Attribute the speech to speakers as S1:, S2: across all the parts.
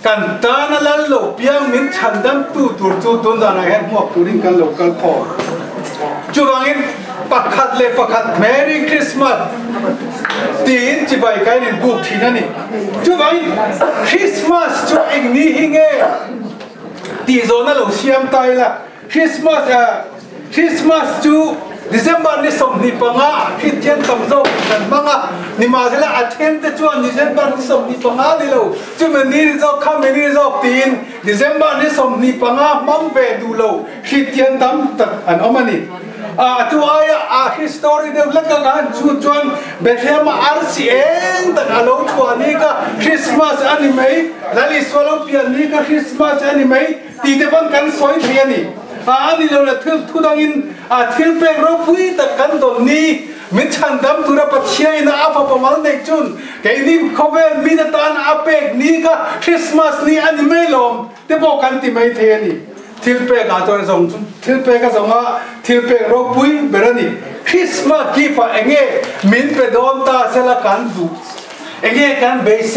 S1: กันตานั่นละโลเปียงมินฉันดันตู้ตัวจูตุนจานะเห็นหมวกตุรินกันโลกันคอจูบังอินปักขัดเลยปักขัด Merry Christmas ตีนจีบไปกันในบุกที่นั่นนี่จูบังอิน Christmas จูเองนี่ฮิงเอตีโซนั่นโลเชียมไตละ Christmas จู December นี่สมนิปังอ่ะคิดเทียนตั้งโซ่กันบ้างอ่ะนี่มาแล้วอาทิตย์จวน December นี่สมนิปังอ่ะนี่โลจูมันนี่โซ่ข้ามนี่โซ่ตีน December นี่สมนิปังอ่ะมั่งเวดูโลคิดเทียนตั้งอันอมันนี่ตัวhistory เดี๋ยวเล่ากันจวนเบเทมาอาร์ซีเองแต่อาลูชัวนี่ก็คริสต์มาสอันนี้ไหมแล้วลิสวาลเปียนี่ก็คริสต์มาสอันนี้ไหมตีเดบันกันสวยเทียนี่อันนี้เราเนี่ยทุดังอินทิลเป็นรูปวิตกันตรงนี้มิชันดำตุระปัจจัยนะอาภาพมันเด็กจุนแกนี่เขาเป็นมิตรตานอาเปกนี่ก็คริสต์มาสนี่อันนี้ไม่ลมเดี๋ยวบอกกันที่ไม่เทียนี่ทิลเปกอาจจะส่งทิลเปกก็ส่งว่าทิลเปกรูปวิเบรนี่คริสต์มาสกี่ปะเองมินเปดอนตาเซลกันดูเองกันเบส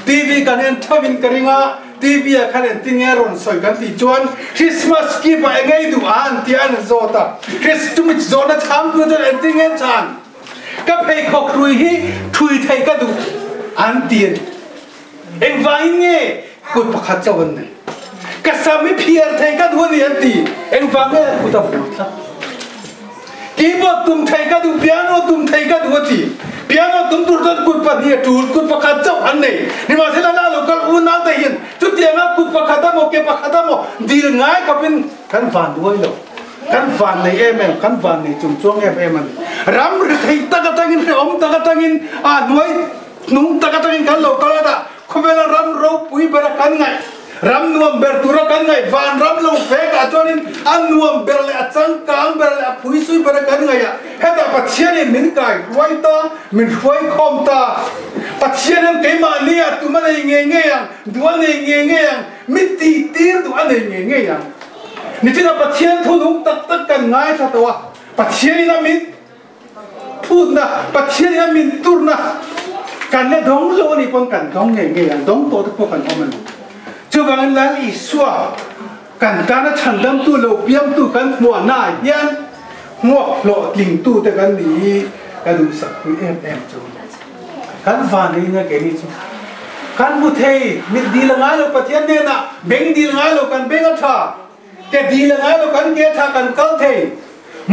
S1: ทีวีกันเห็นทวินกริงาทีวีกันเห็นติงเอรอนสวยกันที่จวนคริสต์มาสกี่ปะเองดูอันที่อันโซตาคริสต์มาสโซนัทามตัวเองติงเอชันกับเพย์ขอกรุยฮีทุยไทยกันดูอันที่เองว่าเงี้ยกุดประคัตเจ้าวันนี้ก็สามีเพียรไทยกันดูนี่อันที่เองว่าเงี้ยกุดบุตรกีบอร์ดตุ้มไทยกันดูเปียโนตุ้มไทยกันดูที่เปียโนตุ้มตุรตันกุดปะเนี่ยจูดกุดประคัตเจ้าอันนี้นี่มาเสร็จแล้วเราก็อุ่นน้ำได้ยินจุดเดียวนะกุดประคัตโมเก็บประคัตโมดีลง่ายกับเป็นกันฟันด้วยหรอกันฟันในกันฟันในจุ่มช่วงมันรำหรือไทยตะกะตังอินอมตะกะตังอินหน่วยนุ่งตะกะตังอินกันโลกละดะเขาเวลารำเราปุยบระกันไงรำนวมเบอร์ตุระกันไงฟันรำเราเฟกอาจนินอันนวมเบอร์เลยอาจังกางเบอร์เลยปุยซุยบระกันไงอะเฮต้าปัจเจียนี่มินไก่รวยตามินรวยคอมตาปัจเจียนั้นเกมาเนี่ยตุมันเองยังดูอันเองยังมิตีตีดูอันเองยังนี่ที่เราปัจเจียนทุนุกตักกันง่ายสัตว์วะปัจเจียนี่นะมินพูดนะปัจเจียนี่นะมินตุรนะกันเนี่ยดองโลนี่ปนกันดองเงี้ยดองโตทุกพวกกันเอามันจูบังลังอิสวากันการฉันดำตัวโลเปียมตัวกันหัวหน้ายันหัวโลลิงตัวแต่กันนี้กันดูสักคุยจูกันฟันนี่นะแกนี่จูกันบุเทยมิดดีละง่ายเราปฏิญาณเนี่ยนะเบ่งดีละง่ายเรากันเบ่งอัฐาแกดีละง่ายเรากันเกท่ากันกัลเทย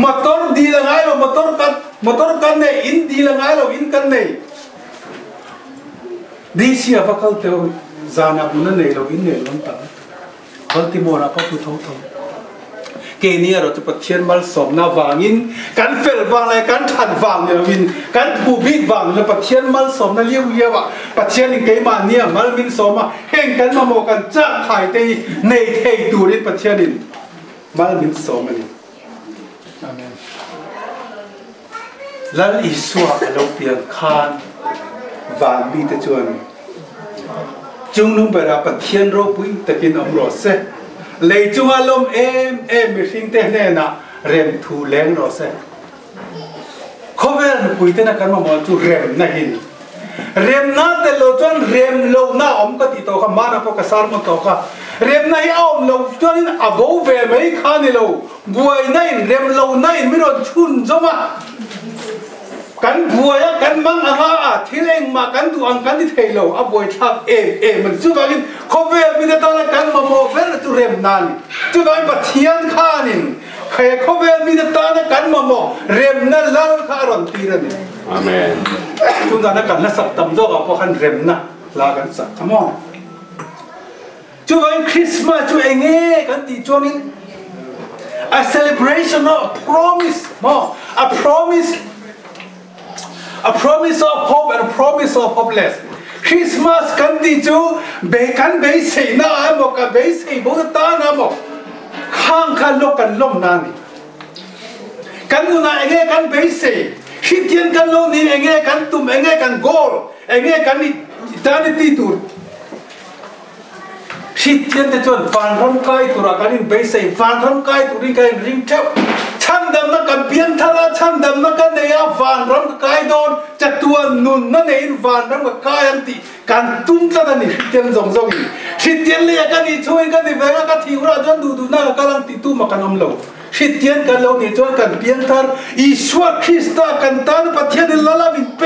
S1: มอเตอร์ดีละง่ายเรามอเตอร์กันเนี่ยอินดีละง่ายเราอินกันเนี่ยดีเสียฟักเขาเตอจานาบุญเนี่ยเราอินเนี่ยล้นตั้งBaltimore-aก็คือท้องเกเนียเราจะปัจเจียนมาสมนาวางินการเฟลวางอะไรการถัดวางเนี่ยวินการบูบีวางเนี่ยปัจเจียนมาสมนั่นเลี้ยวปัจเจียนนี่เกมาเนี่ยมาวินสมมาแห่งกันมาโมกันจะขายในเทตูริปัจเจียนินมาวินสมนี่อาเมนแล้วอิสวาเราเปลี่ยนคานวางบีตะจวนจุงนุ่มไปรับปัจเจียนโรบุยตะกินอมรสเสเลยจุงอารมณ์มีสิ่งเตะเนี่ยนะเร็มทูแรงรสเสเขาเวลาปุยเตนะกันมาบอกจูเร็มนะหินเร็มน่าแต่เราจนเร็มโลน่าอมก็ติดต่อกับมานะพวกกษัตริย์มันต่อกันเร็มน่าอมเราจนอับโอเวไม่ขานี่เราบวยนั่นเร็มโลนั่นไม่รอชุนจมากันบัวกันมังอาที่เล่งมากันตัวอังกันที่เทโลอับวยทับมันสู้กันเขาเวลมีแต่ตอนกันมาโมเวลจุเรมนั่นจุกันปัจเจียนข้านินใครเขาเวลมีแต่ตอนกันมาโมเรมนั่นลาลข้ารอนตีรันอาเมนจุกันกันนักสัตว์ตั้มโจกับพวกกันเรมนะลากันสัตว์ขมอจุกันคริสต์มาสจุเองกันตีจวนิน a celebration of promise a promise of hope and a promise of hopeless Christmas กันที่จูเบกันเบสใน่าหมกกับเบสใบุตรตาหน้าหมกข้างกันลบกันล้มนานี่กันนู่นเองกันเบสคิดเทียนกันโลนี่เองกันตุ่มเองกันโกลเองกันนี่ตานี่ตีตูด ชิดเทียนแต่จนฟันร่ำกายตัวกันนี่ไปใส่ฟันร่ำกายตัวนี้กันริงเท่าชั้นดำนักกันเพียงทาราชั้นดำนักกันเนี่ยฟันร่ำกายโดนจัดตัวนุนนั่นเองฟันร่ำกายอันที่การตุ้มกันนี่ชิดเทียนส่งส่งอีชิดเทียนเลยกันนี่ช่วยกันนี่เวลากันที่เราจนดูน่ากำลังติดตุ้มกันอมโลชิดเทียนกันเราเนี่ยจนกันเพียงทาร์อิสวาคริสต์กันตานปัจเจกละละมินเป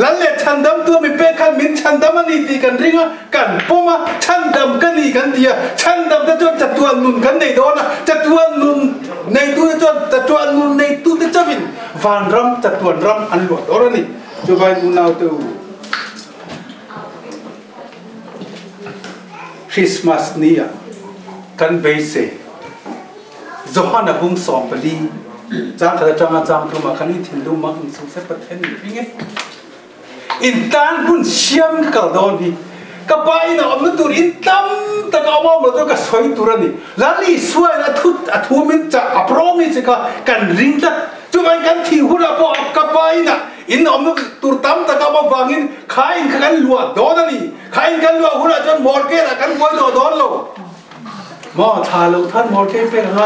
S1: ละเละชั้นดำตัวมิเปกันมินชั้นดำมันนี่ตีกันริงอ่ะกันพม่าชั้นดำกันนี่กันเดียชั้นดำแต่จนจัดตัวนุนกันในโดนนะจัดตัวนุนในตัวจนจัดตัวนุนในตัวแต่จะวินวันรำจัดตัวรำอันหลวดโอ้รนี่จูบายนุนเอาตัวคริสต์มาสนี่อ่ะกันเบสจอห์นบุ้งสองปลีจางกระจางจางตัวมาคันนี้ทิ้งดูมาอินสุเซปเทนนี่ไงอินตันบุ้งเชียมกระโดดนี่ก็ไปนะอมนุษย์อินตัมแต่ก็เอามาตัวก็สวยตัวนี่แล้วนี่สวยนะทุมินจะอัปโรมิสิก็กันริงตัดจุดไปกันที่หัวเราพอก็ไปนะอินอมนุษย์ตัวตั้มแต่ก็มาฟังอินขายอินกันลัวโดนนี่ขายอินกันลัวหัวเราจนหมดเกล้กันไว้โดนโลมอทาลูท่านหมดเกล้เป็นไร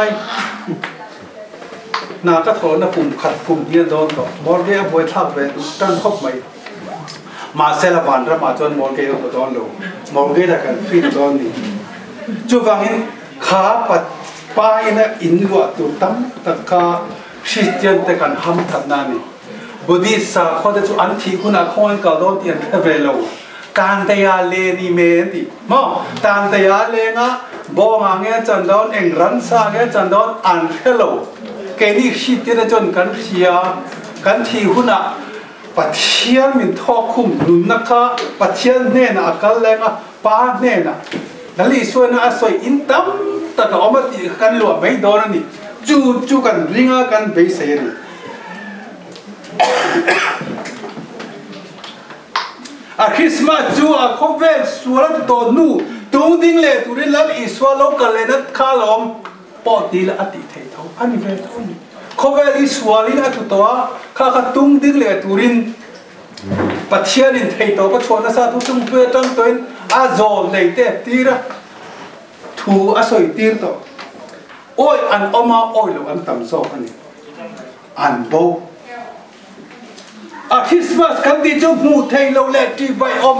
S1: นาก็โถนะปุ่มขัดปุ่มเยียนโดนต่อหมดเกล้บวยทับเวรตั้งครบไหมมาเซลวันรับมาจนหมดเกล้โดนโลหมดเกล้กันฟิตโดนนี่จู่ฟังอินขาปัดปลายนะอินลัวตัวตั้มตะกาชิดเจนแต่กันห้ำทัดนานี่บุดีสาเขาจะจู่อันที่คุณอาคอนก็โดนเตียนเวโลการเตียเลนี่เมติมอการเตียเลนะบ่มาเงี้ยจันโดนเอ็งรันซาเงี้ยจันโดนอันเฮโลแกนี่ชิดเจนจนกันเชียกันที่คุณอาปัจเจียนมินทอคุมนุนนักปัจเจียนเน่นะกันเลยนะป้าเน่นะนั่นลิส่วนนะส่วนอินตัมแต่ก็เอามาตีกันหลวมไม่โดนนี่จู่กันริงกันไปเสียนี่คริสต์มาสจู่เขาเวลสวรรค์ตัวนู้ตัวดิ้งเล่ตัวนี้แล้วอิสวาโลกันเลยนัดข้าล้อมปอดีละอดีตเท่าอันนี้เวลตัวนี้เขาเวลอิสวาลีนะตัวข้าตุ้งดิ้งเล่ตัวนี้ปัจเจียนินเท่าก็ชวนนะซาทุกทุ่งเพื่อตั้งตัวอาโจเลยเตะตีระทูอาศัยตีร์ต่อโอ้ยอันออกมาโอ้ยหรืออันต่ำโซ่อันนี้อันโบคริสต์มาสกันที่จะมูเทโลเลที่ใบอม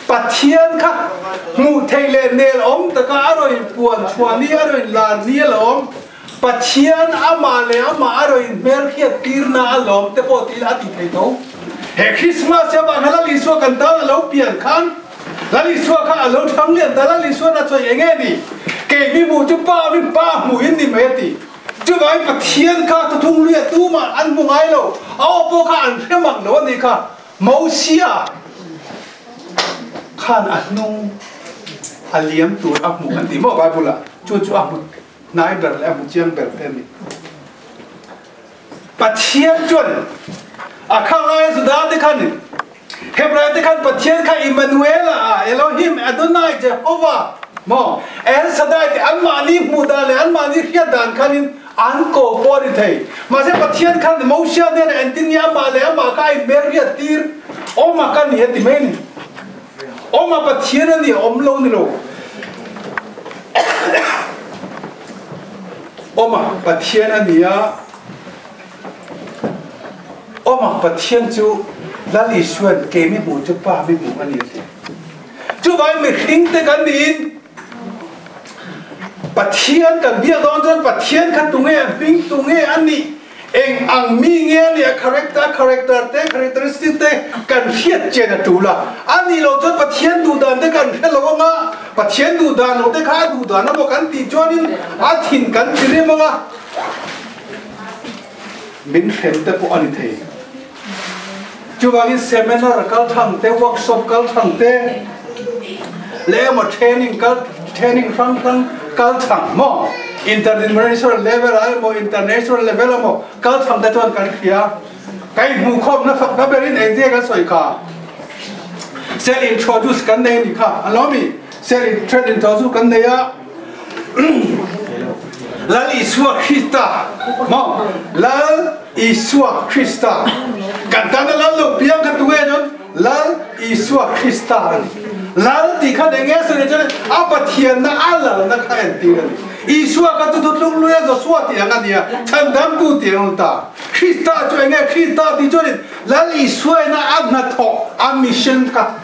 S1: ปัจเจียนค่ะมูเทเลเนลอมแต่ก็อร่อยปวนชวนนี้อร่อยลานนี้ลอมปัจเจียนอามาเลยอามาอร่อยเมร์เคียตีร์นาลอมแต่พอตีละติดให้โตเฮคริสต์มาสจะบางฮัลลิสวกันตาเราเปลี่ยนคันฮัลลิสวข้าเราทั้งเลี้ยงแต่ฮัลลิสวน่าจะยังไงดีเกี่ยมีบูจุป้ามีป้าหมูอินนี่ไม่ตีจุดไว้ปัจเจียนข้าทุ่งเลี้ยตู้มาอันมุงไงเราเอาพวกข้าอันเชื่อมั่นแล้วนี่ค่ะมูเซียข้าอันนุ่งอันเลี้ยงตัวอับหมูอันที่บอกไปบุละจู่อับหมูนายเบิร์ดและอับหมูเจียงเบิร์ดนี่ปัจเจียนจนข้างในสุดาที่ขันเฮบรายที่ขันปัจเจียนข้าอิมมานูเอลเอโลฮิมอดอนายเจโฮวาโมเอลสดายที่อันมานีมูดาเลอันมานีเฮียดานขันินอันโกปอริเทย์มาเสปัจเจียนขันมูเชียเนี่ยอันตินยามาเลอันมาข้าอิเมริยตีร์โอมากันนี่ติเมนโอมาปัจเจียนนี่อมโลนี่โลโอมาปัจเจียนนี่อะโอ้มาปัจเจียนจู่ลาลิชวนเกมีบูจุป้ามีบูอันนี้สิจู่ไปไม่ทิ้งแต่กันดินปัจเจียนกันเบี้ยดอนจนปัจเจียนขัดตุงเงี้ยวิ่งตุงเงี้ยอันนี้เองอังมีเงี้ยเนี่ยคาแรคเตอร์เต้คาแรคเตอร์สติกเต้กันเฮียเจนตูละอันนี้เราจนปัจเจียนดูดานเต้กันเฮ้เราก็ง่ะปัจเจียนดูดานเราเต้ข้าดูดานนะบอกกันตีจวนนินอาทินกันจีเรียมั้งอ่ะมินเห็นแต่พวกอันนี้เทจู่ว่ากินเซมินาร์กัลทั้งเต้เวิร์กช็อปกัลทั้งเต้เลี้ยมาเทรนนิ่งกัลกัลทั้งโมอินเตอร์เนชั่นแนลเลเวลอะไรโมอินเตอร์เนชั่นแนลเลเวลโมกัลทั้งเต้ตัวกันเขียใครหมู่ครบนะฝักนับเป็นเองเดียกันสวยค่ะเซลล์อินโทรดิวส์กันเองนี่ค่ะอันล้อมีเซลล์อินโทรดิวส์กันเนี่ยลาลิสวาคริสตามอลาลิสวาคริสตากันตานลาลูเพียงกันตัวเองลาลิสวาคริสตา lal ti khan enge se ne chone a pathian na ala na kha en ti ni isua ka tu tu lu ya zo suat yang ania chan dam tu ti ang ta Krista cho enge Krista ti chone lal isua na ad na tho a mission ka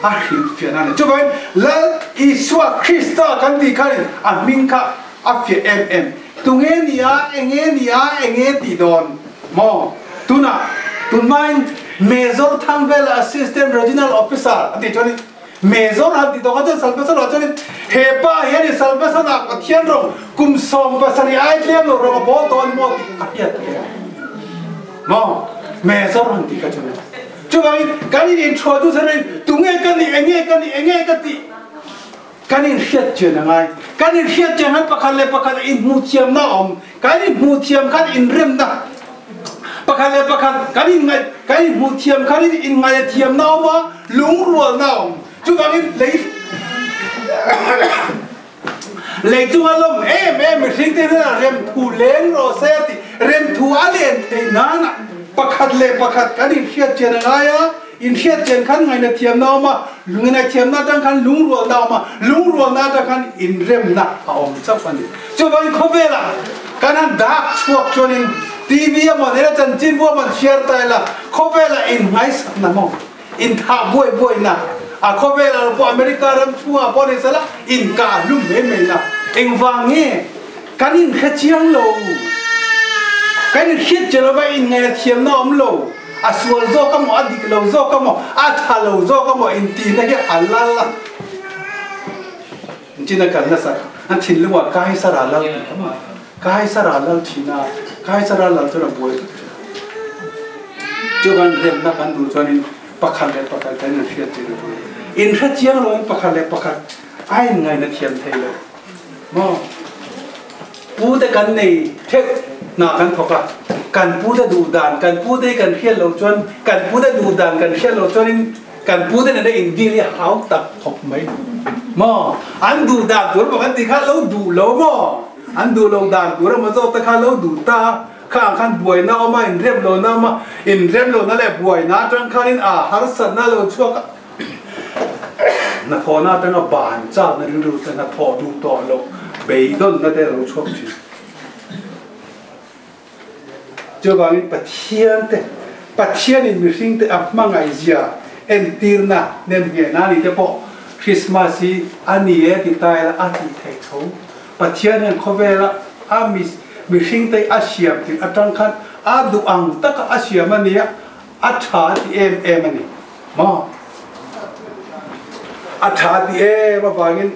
S1: a hin fian na cho bai lal isua Krista kan ti khan a min ka a fie tunge enge ti don mo tuna tunmain Major Thangvella Assistant Regional Officer ati choni Major hati to ka salvation ho choni hepa heri salvation a pathian ro kum som pasari ai tlem lo ro bo ton mo kapia mo Major hati ka choni chubai kani introduce ren tunge kani enge kati kani hiat chen ngai kani hiat chen han pakhat in mutiam na om kani mutiam kan in rem na pakhat kani mutiam kani in ngai thiam na ma lung rual na om chu kani lei chu alom em thing te na rem thu leng ro se ti rem thu alen te na na pakhat kani hiat chen ngai ya in hiat chen khan ngai na thiam na ma lung na thiam na tang khan lung rual na ma lung rual na ta khan in rem na om chap ani chu bai Kohhran kanan dak chuak chonin TV mà nên là chân chín vua mà share tay là Kohhran in ngay na mo in tha boy na à Kohhran po America ram chua po ni sala in ka lum me na eng wang nghe kan in kha chiang lo kan in hit chelo ba in ngay thiam na om lo a sual zo ka mo adik lo zo ka mo a tha lo zo ka mo in ti na he halal la china kan na sa an thin lu wa kai sara la kai sara la china kai sara la chora boy chuan rem na kan du chuanin pakhat kan na thiat ti in kha chiang lo pakhat ai ngai na thiam thei lo mo pu te kan nei the na kan thoka kan pu te du dan kan pu te kan hian lo chuan kan pu te du dan kan hian lo chuanin kan pu te na in vi li hau tak thok mai mo an du dan tur ba kan ti kha lo du lo mo an du lo dan tur ma zo ta kha lo du ta khang khan buai na ma in rem lo na ma in rem lo na le buai na tang khanin a har san na lo chuak na tho na tang a ban cha na ru ta na tho du to lo bei don na te lo chuak chi cho bang pathian in missing te apma ngai zia en tirna nem ge na ni te po Christmas hi ani e ki tai la a ti thei tho pathian en Kohhran a missing te asiam ti atang khan a du ang tak asiam ani a tha ti em ani mo a tha ti ba bangin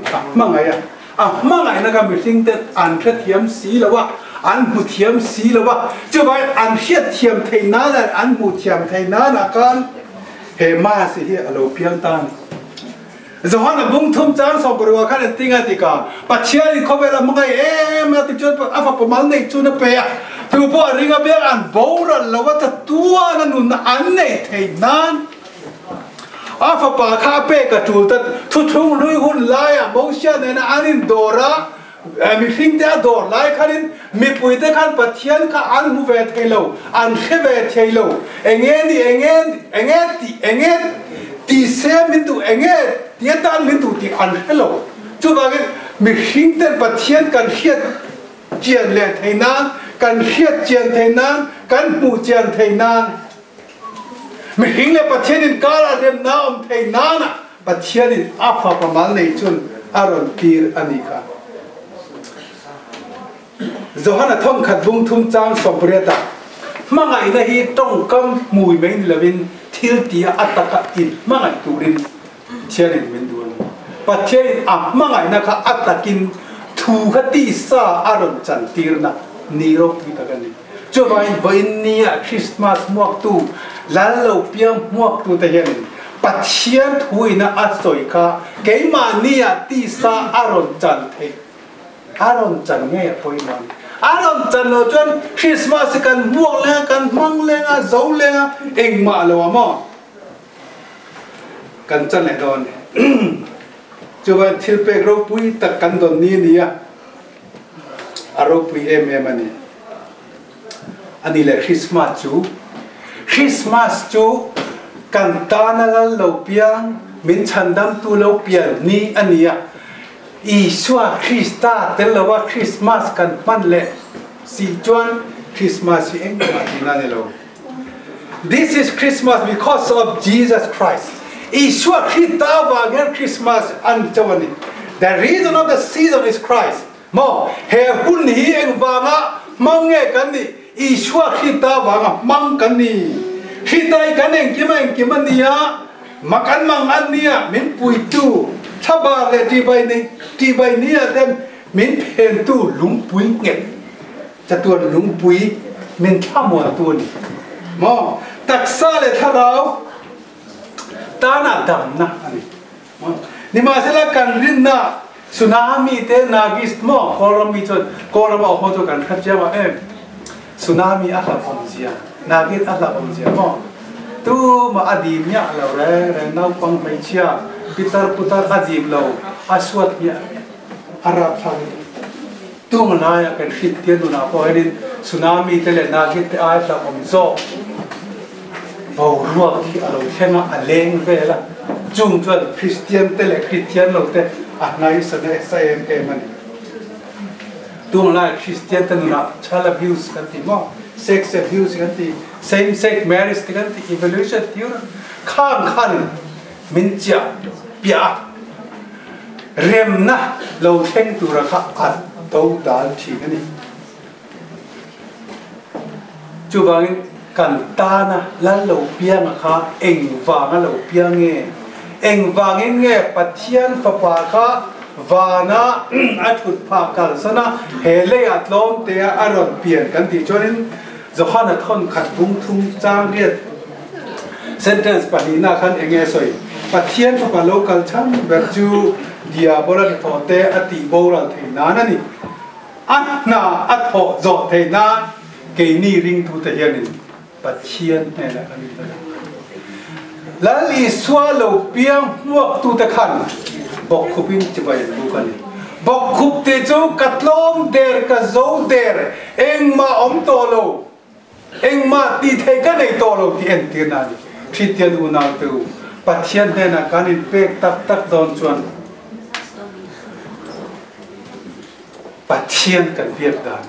S1: apma ngai na ka missing te an thra thiam si la wa an mu thiam si la wa chu bai an hiat thiam thei na la an mu thiam thei na na kan he ma si hi alo piang tan zohana bung thum chan so bro khan tinga tika pathian Kohhran mangai ma ti chon afa pamal nei chu na pe ya tu po ringa be an bora lawa ta tua na nun an nei thei nan afa pa kha pe ka tul ta thu thung lui hun la ya mo sia ne na anin dora mi thing te dor lai khanin mi pui te khan pathian kha an mu ve thelo an khe ve thelo engen ti se min tu engen ti tan min tu ti an hello chu ba ge mi thing te pathian kan hiat chian le theina kan hiat chian theina kan mu chian theina mi thing le pathian in kala dem na om theina na pathian in afa pamal nei chun aron tir ani kha zohana thom khat bung thum chang sompreta mangai na hi tong kam mui mein lovin thil tia ataka in mangai turin chiarin men duan pathian a mangai na kha atakin thu khati sa aron chan tirna niro ki takani chobain boinia Christmas muak tu lalo piang muak tu ta hian pathian thuina asoi kha keimania ti sa aron chan the aron chan nge poiman aron chan lo chon Christmas kan muak le kan mang le a zo le a eng ma lo mo kan chan le don chuan thil pe ro pui tak kan don ni nia aro pui em ani le Christmas chu kan ta na lo piang มินชันดำตัวเราเปลี่ยนนี้อันนี้อีชัวคริสต์เตลว่าคริสต์มาสกันมันเละสีจวนคริสต์มาสเองมาที่นั่นเลย This is Christmas because of Jesus Christ อีชัวคริสต์ว่าเงินคริสต์มาสอันเจ้านี่ The reason of the season is Christ มอเฮหุ่นฮีเองว่างะมังเงกันนี่อีชัวคริสต์ว่างะมังกันนี่คริสต์กันเองกิมันนี่ฮะมักันมังอันนี้มินปุยตู้ชาวบ้านเลยที่ใบนี้เต็มมินเพนตู้ลุงปุยเง็ดจะตัวลุงปุยมินข้ามัวตัวนี้มอตักซาเลยถ้าเราตาหน้าดำนะอันนี้นี่มาเสร็จกันรินนะสุนามิเตนากิสมอโครามิจนโครามาเอาตัวกันขัดเจ้าว่าสุนามิอาลับอมเสียนากิสอาลับอมเสียมอตู้มาอดีตเนี่ยเราเรื่องน้าฟังไปเชียพิตรพุทธอดีตเราอาสวดเนี่ยอาราบทางตู้มันนายเป็นคริสเตียนดูนะพอเห็นสุนามิเตเลนากิสอาลับอมโซเอารัวที่เราเช่นว่าเลงเวล่ะจุ่มจนคริสเตียนเตเลคริสเตียนเราเตอันไหนสนใจมันตู้มันนายคริสเตียนเตนูนะชาลบิวส์กันที่มั่งsex abuse กันที่ same sex marriage กันที่ evolution theory ข้างขันมินจ่าเปียเรียมนะเราเช่งตัวราคาอัดตัวดาลทีกันนี่จูบังกันตานะแล้วเราเปียนะคะเอ็งวางเราเปียเงี้ยเอ็งวางเงี้ยปัจเจียนปะปาค่ะวานะอัดหุดภาคกันสนะเฮเลอัดล้อมเตะอารมณ์เปลี่ยนกันที่จนจะขันท่อนขัดบุ้งทุ่งจางเรียด sentence ปะนี้นะขันเองเงยสวยปัจเจียนปะโลกัลชันแบบจูเดียบรันโตเตะอติโบราณเทนานั่นนี่อันน่าอัดโหจอเทนาเกนี่ริงทูเทียนินปัจเจียนเนี่ยแหละกันนี่แล้วลีสวาโลเปียงหัวตูตะขันบอกคุบินจะไปดูกันบอกคุบเตจูกัดล้อมเดร์กัดโจเดร์เอ็งมาอมโตโลเอ็งมาตีเทกันในโตโลที่เอ็นตีนันคริสเตียนอุณาตูปัจเจียนเนี่ยนะการอินเป็กตักโดนชวนปัจเจียนกันเบียดดาน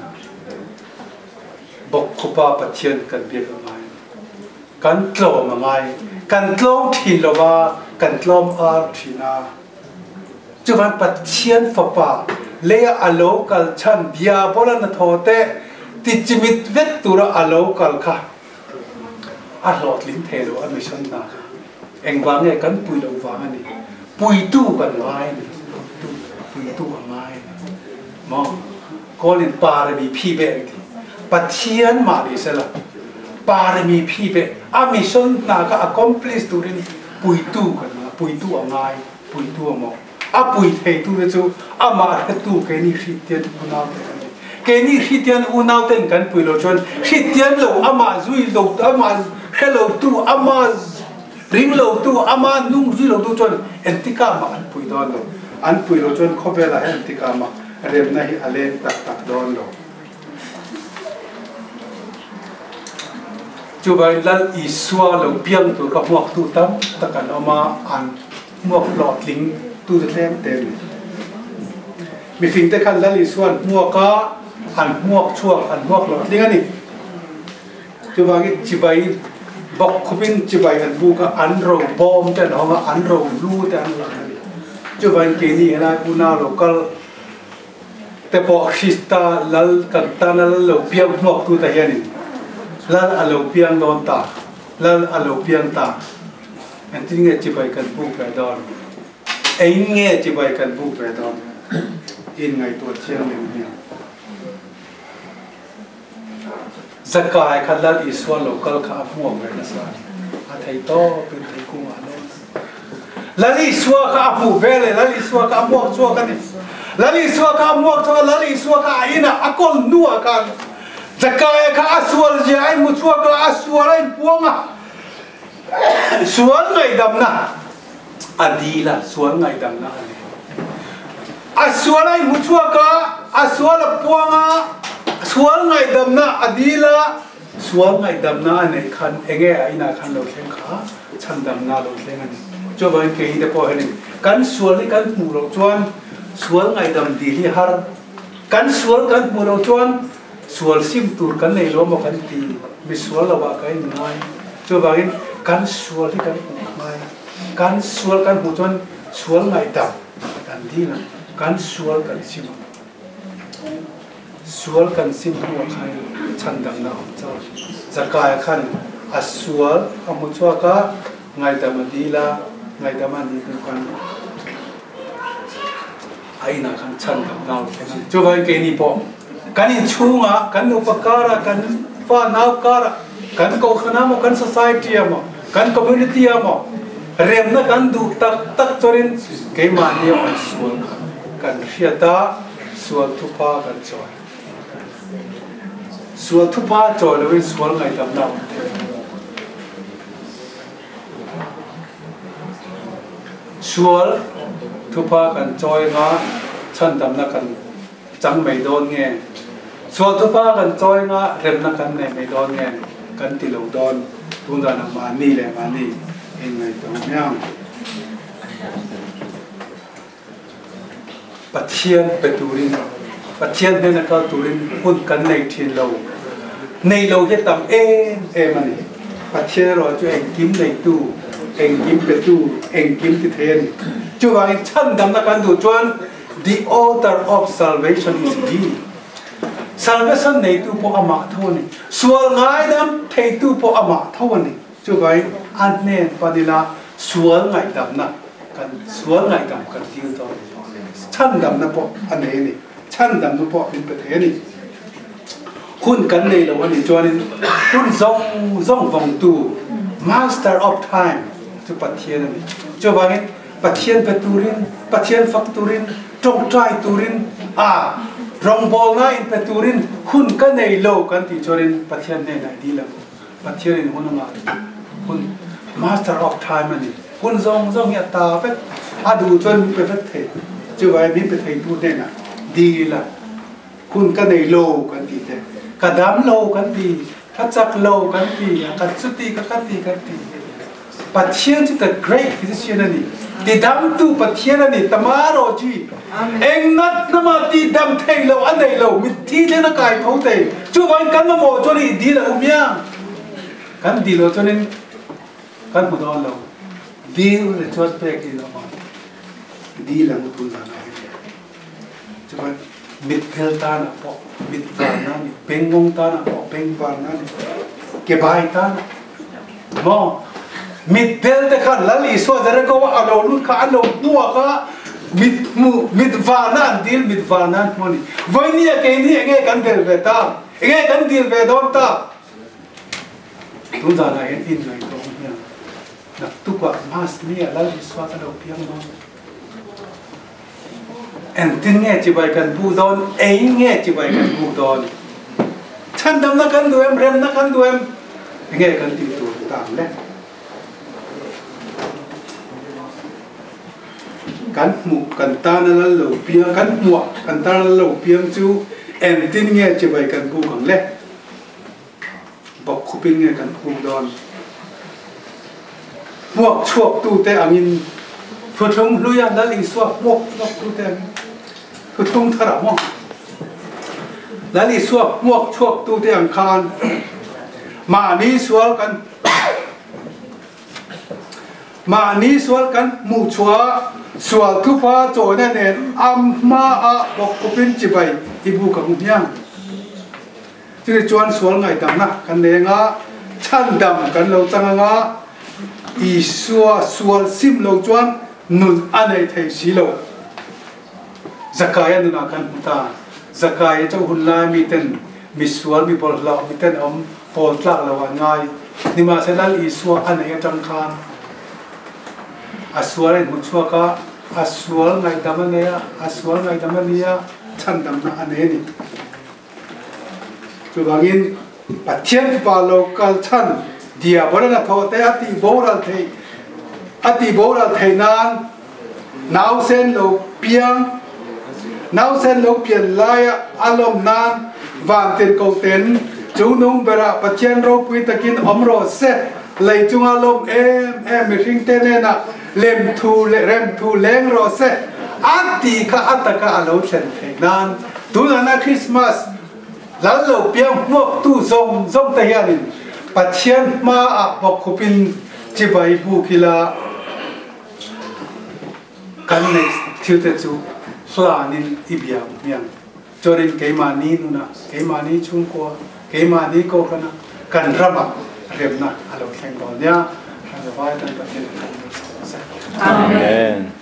S1: บอกคุปาปัจเจียนกันเบียดอะไรกันโตมาไงกันโตทีโลวากันโตอาร์ทีนาจุบันปัจเจียนฝปาเลียอโลกัลชันเดียบอลนัทโฮเตติจิมิตเวตุระอโลกัลค่ะอาหลอดลิ้นเทโลอันไม่ชันนาเอ็งวางเนี่ยกันปุยเราวางอันนี้ปุยตู้กันไว้ปุยตู้กันไว้มองก็เล่นปาระมีพี่เบกปัจเจียนมาดิเสละปาระมีพี่เบกอามิชันนาก็ accomplish ตัวนี้ปุยตู้กันมาปุยตู้อะไรปุยตู้มองอาปุยเทตูเรจูอามาร์กตูเกนี่คริสเตียนอุณาเตนเกนี่คริสเตียนอุณาเตนกันปุยโลชนคริสเตียนโลอามาซุยโลอามาเฮโลตูอามาริงโลตูอามานุ่งซุยโลตูชนเอนติกามาอันปุยดอนโลอันปุยโลชนขบเวลาเอนติกามาเรียนในอเลนตักดอนโลจูบายลัลอิสวาโลเบียงตัวกับหมวกตูตั้มตะกันเอามาอันหมวกหลอดลิงตู้จะเต็มเต็มมีฟิงแต่ขันละลิส่วนมัวก็อันมัวช่วงอันมัวหลอดลิงอันนี้จะว่ากิจิบายบอกคุบินจิบายอันบูก็อันโรบอมแต่หนองอันโรลูแต่อันหลังนี้จะว่าเกนี่นะอุณาโลกัลแต่พอคริสตาลัลกันตาลัลโลเปียงมัวตู้แต่ยันนี่ลัลอโลเปียงโดนตาลัลอโลเปียงตาอันที่เงี้ยจิบายกันบูกระดอนเอ็งเงี้ยจะไปกันบุกไปตอนอินไงตัวเชียงเนี่ยสกายขันลัดอิสวาโลกัลข้าพวงไปนะสันอาไทยโตเป็นไทยกุ้งอันนั้นลัดอิสวาข้าพวงเวลลัดอิสวาข้าพวงชัวกันนี่ลัดอิสวาข้าพวงชัวลัดอิสวาข้าอินะอากลนัวกันสกายข้าอัสวาลเจ้ามุชัวข้าอัสวาลพวงอ่ะสวนไงดำนะอดีละสวนไงดังนั้นอาสวนไอ้มุชัวกะอาสวนละพวงอ่ะสวนไงดำนะอดีละสวนไงดำนะในคันเองไอ้นาคันเราเข่งขาฉันดำนาเราเข่งอัน cho vậy cái để po này cắn suol đi cắn mù lầu chuan suol ngày đầm đi li har cắn suol cắn mù lầu chuan suol sim tur cắn này lo mà cắn tì bị suol là ba cái ngay cho vậy cắn suol đi cắn mù ngay cắn suol cắn mù chuan suol ngày đầm cắn đi là cắn suol cắn sim suol cắn sim mua khai chân đầm nào cho zakai khan asual amuchwa ka ngai tamadila ngai tamani kan aina kan chan naw chu vai ke ni po kan in chunga kan upakara kan fa naw kara kan Kohhran mo kan society mo kan community mo rem na kan du tak tak chorin ke mani asual kan riata sual thupa kan choi sual thupa choi lo sual ngai tam naw sual thupa kan choi nga chan dam na kan chang mai don nge sual thupa kan choi nga rem na kan nei mai don nge kan ti lo don tun da na mani le mani in ngai to myang pathian peturin pathian ne na ka turin hun kan nei thin lo nei lo he tam mani pathian ro chu eng kim nei tu eng kim petu eng kim ti then chu wang chan dam na kan du chuan the author of salvation is he salvation nei tu po ama thoni sual ngai dam thei tu po ama thoni chu wang an ne padila sual ngai dam na kan sual ngai dam kan ti to chan dam na po an ne ni chan dam na po pin pe the ni hun kan nei lo ani chuan hun zong vong tu master of time chu pathian ni chu wang pathian peturin pathian fakturin trong trai turin rong bol na in peturin hun kan nei lo kan ti chorin pathian ne nai di la pathian in hun ma hun master of time ani hun zong ya ta vet adu chon pe vet the chu wai mi pe thei tu ne na di la hun kan nei lo kan ti te kadam lo kan ti thachak lo kan ti ka chuti ka ti pathian is the great physician ani ti dam tu pathian ani tamaro ji eng nat nama ti dam thei lo an nei lo mi thi le na kai thau te chu wai kan mo cho ni di la umya kan di lo cho nên kan mu don lo di le chot pe ki lo ma di la mu tu na chu wai mit khel ta na po mit va na ni pengong ta na po peng va na ni ke bai ta mo mit del te khan lali so jare ko alo lu kha alo nuwa ka mit vanan dil mit vanan moni voinia ke ni enge kan del ve ta enge kan dil ve don ta tun da na in nai to nya na tu ka mas ni lali so ta lo piang no en tin nge chi bai kan bu don ei nge chi bai kan bu don chan dam na kan du em rem na kan du em enge kan ti tu ta le kan mu kan ta na lo piang kan mu kan ta na lo piang chu en tin nge chi bai kan bu kang le bok khu ping nge kan bu don muak chuak tu te angin phu thong luya la li suak muak tu te phu thong thara mo la li suak muak chuak tu te ang khan ma ni sual kan mu chua sual tu pa cho na ne amma a bok ko pin chi bai ibu ka hyang ti chuan sual ngai dam na kan ne nga chan dam kan lo chang nga i sual sim lo chuan nun anei thei si lo zakaya na kan ta zakaya cho hun la mi ten mi sual mi bol la mi ten pol tlak lo wa ngai ni ma se lal i sual anei tang khan asual mu chua ka asual ngai damania chan dam na ane ni chu bangin pathian pa local chan dia borana tho te ati boral thei nan now sen lo piang laya alom nan van ten ko ten chu nung bera pathian ro pui takin omro se lei chunga lom em mi ring te ne na lem thu leng ro se ati kha ataka alo thlen thei nan tunana Christmas lallo piang mo tu zong ta hianin pathian ma a bokhupin chibai bu kila kan next thute chu hlanin ibiam miang chorin keimani nuna keimani chungko keimani ko kana kan rama remna alo thleng ro nya Amen.